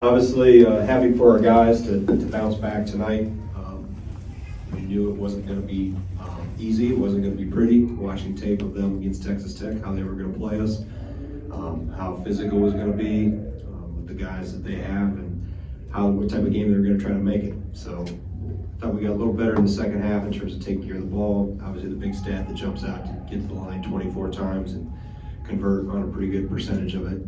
Obviously, happy for our guys to bounce back tonight. We knew it wasn't going to be easy, it wasn't going to be pretty. Watching tape of them against Texas Tech, how they were going to play us, how physical it was going to be with the guys that they have, and what type of game they were going to try to make it. So, thought we got a little better in the second half in terms of taking care of the ball. Obviously, the big stat that jumps out to get to the line 24 times and convert on a pretty good percentage of it.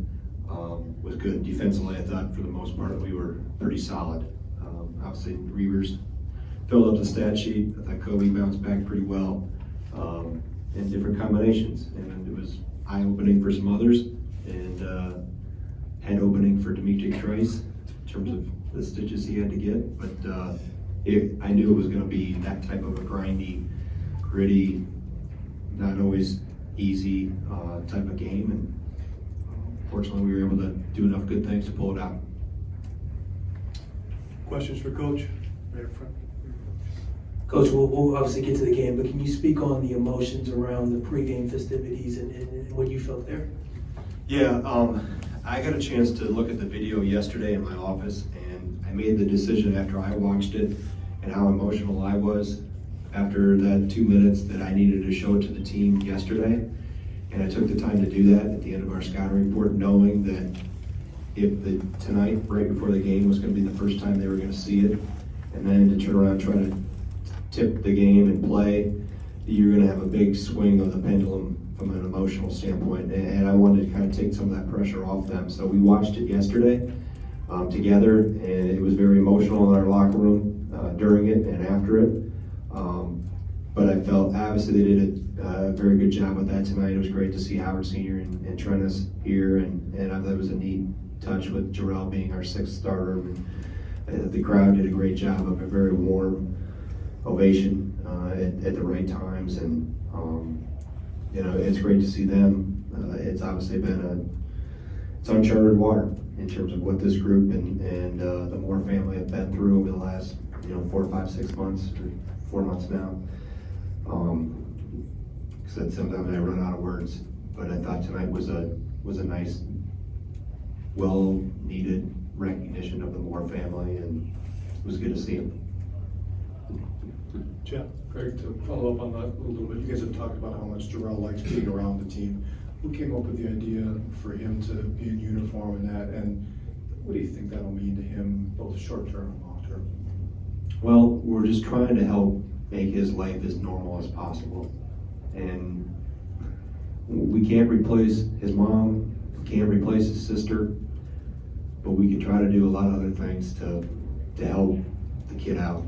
Was good. Defensively, I thought for the most part we were pretty solid. Obviously, Reavers filled up the stat sheet. I thought Kobe bounced back pretty well in different combinations, and it was eye-opening for some others, and head-opening for Dimitri Trice in terms of the stitches he had to get. But I knew it was going to be that type of a grindy, gritty, not always easy type of game, and fortunately, we were able to do enough good things to pull it out. Questions for Coach? Right up front. Coach, we'll obviously get to the game, but can you speak on the emotions around the pregame festivities and what you felt there? Yeah, I got a chance to look at the video yesterday in my office, and I made the decision after I watched it and how emotional I was after that 2 minutes that I needed to show it to the team yesterday. And I took the time to do that at the end of our scouting report, knowing that if tonight, right before the game, was going to be the first time they were going to see it, and then to turn around and try to tip the game and play, you're going to have a big swing of the pendulum from an emotional standpoint. And I wanted to kind of take some of that pressure off them. So we watched it yesterday together, and it was very emotional in our locker room during it and after it. But I felt obviously they did a very good job with that tonight. It was great to see Howard Sr. and Trennis here, and I thought it was a neat touch with Jarrell being our sixth starter. And the crowd did a great job of a very warm ovation at the right times, and it's great to see them. It's obviously been it's uncharted water in terms of what this group and the Moore family have been through over the last 4, 5, 6 months, or 4 months now. Because sometimes I run out of words, but I thought tonight was a nice, well-needed recognition of the Moore family, and it was good to see him. Jeff? Greg, to follow up on that a little bit, you guys have talked about how much Jarrell likes being around the team. Who came up with the idea for him to be in uniform and that, and what do you think that'll mean to him, both short-term and long-term? Well, we're just trying to help make his life as normal as possible. And we can't replace his mom, we can't replace his sister, but we can try to do a lot of other things to help the kid out.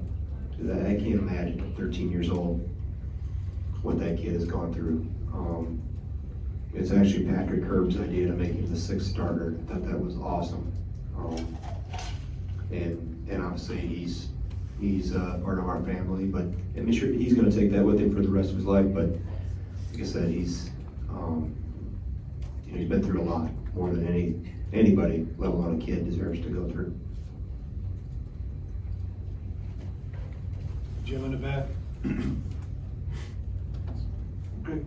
Because I can't imagine at 13 years old what that kid has gone through. It's actually Patrick Herb's idea to make him the sixth starter. I thought that was awesome. And obviously he's part of our family, but I'm sure he's going to take that with him for the rest of his life. But like I said, he's been through a lot, more than anybody, let alone a kid, deserves to go through. Jim in the back? Greg,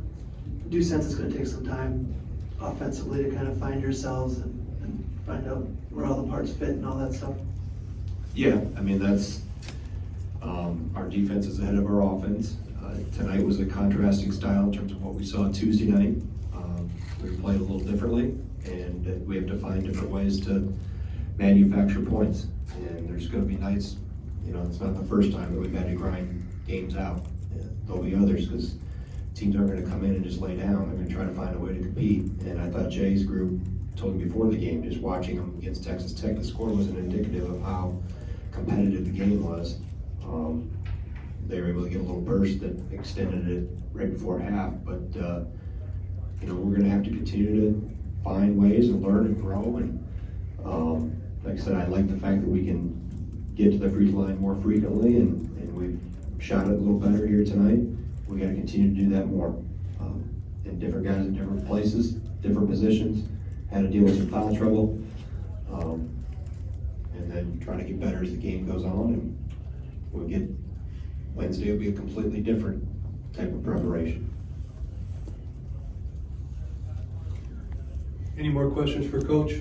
do you sense it's going to take some time offensively to kind of find yourselves and find out where all the parts fit and all that stuff? Yeah, I mean, that's our defense is ahead of our offense. Tonight was a contrasting style in terms of what we saw Tuesday night. We played a little differently, and we have to find different ways to manufacture points. And there's going to be nights, it's not the first time that we've had to grind games out. There'll be others, because teams aren't going to come in and just lay down. They're going to try to find a way to compete. And I thought Jay's group told me before the game, just watching them against Texas Tech, the score wasn't indicative of how competitive the game was. They were able to get a little burst that extended it right before half, but we're going to have to continue to find ways and learn and grow. And like I said, I like the fact that we can get to the free throw line more frequently, and we've shot it a little better here tonight. We got to continue to do that more. And different guys in different places, different positions, had to deal with some foul trouble, and then try to get better as the game goes on. And Wednesday will be a completely different type of preparation. Any more questions for Coach?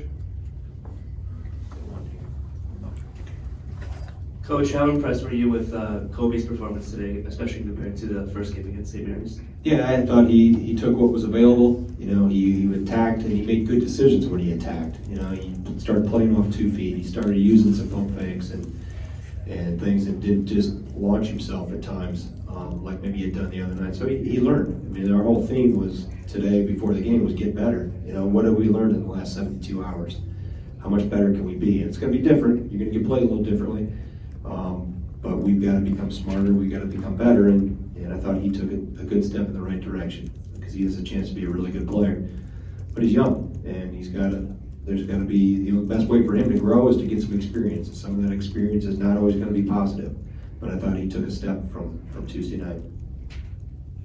Coach, how impressed were you with Kobe's performance today, especially compared to the first game against St. Mary's? Yeah, I thought he took what was available. You know, he attacked and he made good decisions when he attacked. You know, he started playing off 2 feet. He started using some pump fakes and things, and didn't just launch himself at times like maybe he had done the other night. So he learned. I mean, our whole theme was today before the game was get better. You know, what have we learned in the last 72 hours? How much better can we be? And it's going to be different. You're going to get played a little differently. But we've got to become smarter, we've got to become better, and I thought he took a good step in the right direction because he has a chance to be a really good player. But he's young, and there's got to be, you know, the best way for him to grow is to get some experience. And some of that experience is not always going to be positive, but I thought he took a step from Tuesday night.